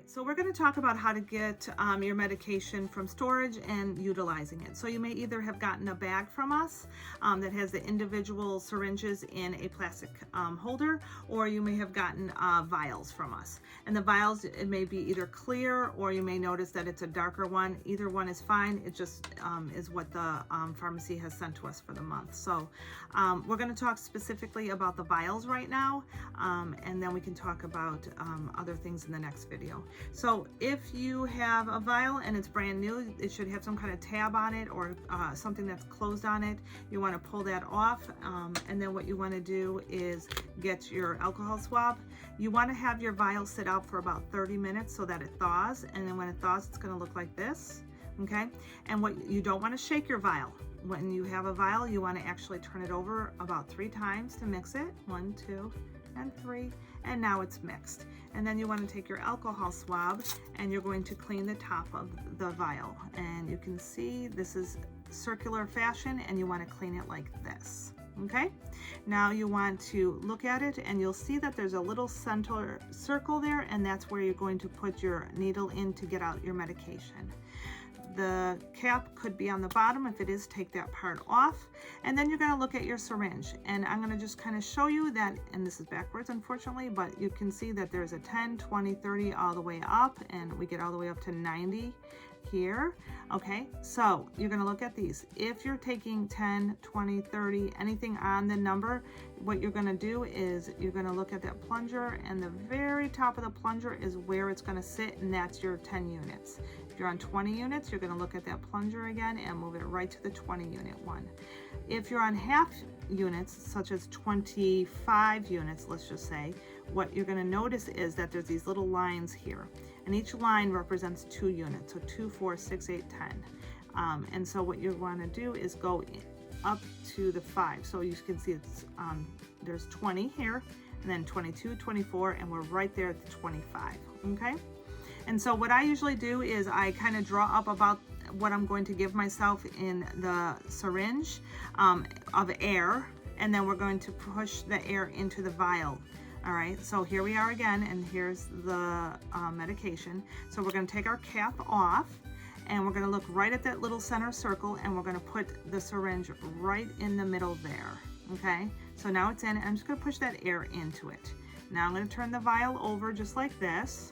So we're going to talk about how to get your medication from storage and utilizing it. So you may either have gotten a bag from us that has the individual syringes in a plastic holder, or you may have gotten vials from us. And the vials, it may be either clear, or you may notice that it's a darker one. Either one is fine. It just is what the pharmacy has sent to us for the month. So we're going to talk specifically about the vials right now, and then we can talk about other things in the next video. So if you have a vial and it's brand new, it should have some kind of tab on it or something that's closed on it. You want to pull that off, and then what you want to do is get your alcohol swab. You want to have your vial sit out for about 30 minutes so that it thaws, and then when it thaws, it's going to look like this. Okay, and what you don't want to shake your vial. When you have a vial, you want to actually turn it over about 3 times to mix it. 1, 2, and 3, and now it's mixed. And then you want to take your alcohol swab and you're going to clean the top of the vial. And you can see this is circular fashion, and you want to clean it like this. Okay, now you want to look at it and you'll see that there's a little center circle there, and that's where you're going to put your needle in to get out your medication. The cap could be on the bottom. If it is, take that part off. And then you're going to look at your syringe. And I'm going to just kind of show you that, and this is backwards unfortunately, but you can see that there's a 10, 20, 30 all the way up, and we get all the way up to 90 here. Okay, so you're going to look at these. If you're taking 10, 20, 30, anything on the number, what you're going to do is you're going to look at that plunger, and the very top of the plunger is where it's going to sit, and that's your 10 units. If you're on 20 units, you're going to look at that plunger again and move it right to the 20 unit one. If you're on half units, such as 25 units, let's just say, what you're going to notice is that there's these little lines here, and each line represents 2 units, so 2, 4, 6, 8, 10. And so what you want to do is go up to the 5. So you can see it's there's 20 here, and then 22, 24, and we're right there at the 25. Okay. And so what I usually do is I kind of draw up about what I'm going to give myself in the syringe of air, and then we're going to push the air into the vial. All right, so here we are again, and here's the medication. So we're going to take our cap off, and we're going to look right at that little center circle, and we're going to put the syringe right in the middle there. Okay, so now it's in, and I'm just going to push that air into it. Now I'm going to turn the vial over just like this,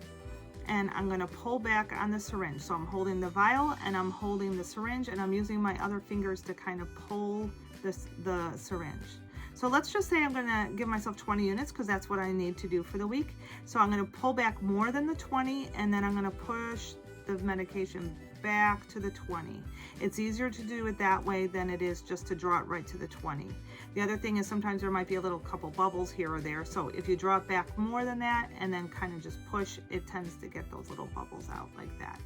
and I'm going to pull back on the syringe. So I'm holding the vial and I'm holding the syringe, and I'm using my other fingers to kind of pull the syringe. So let's just say I'm going to give myself 20 units because that's what I need to do for the week. So I'm going to pull back more than the 20, and then I'm going to push the medication back to the 20. It's easier to do it that way than it is just to draw it right to the 20. The other thing is sometimes there might be a little couple bubbles here or there. So if you draw it back more than that and then kind of just push, it tends to get those little bubbles out like that.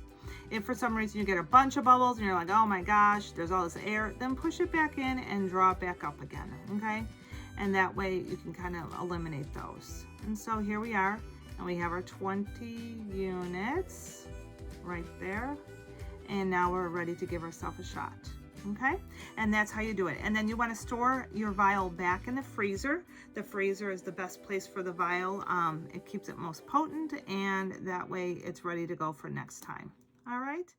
If for some reason you get a bunch of bubbles and you're like, oh my gosh, there's all this air, then push it back in and draw it back up again, okay? And that way you can kind of eliminate those. And so here we are, and we have our 20 units right there. And now we're ready to give ourselves a shot. Okay, and that's how you do it. And then you want to store your vial back in the freezer. The freezer is the best place for the vial. It keeps it most potent, and that way it's ready to go for next time. All right.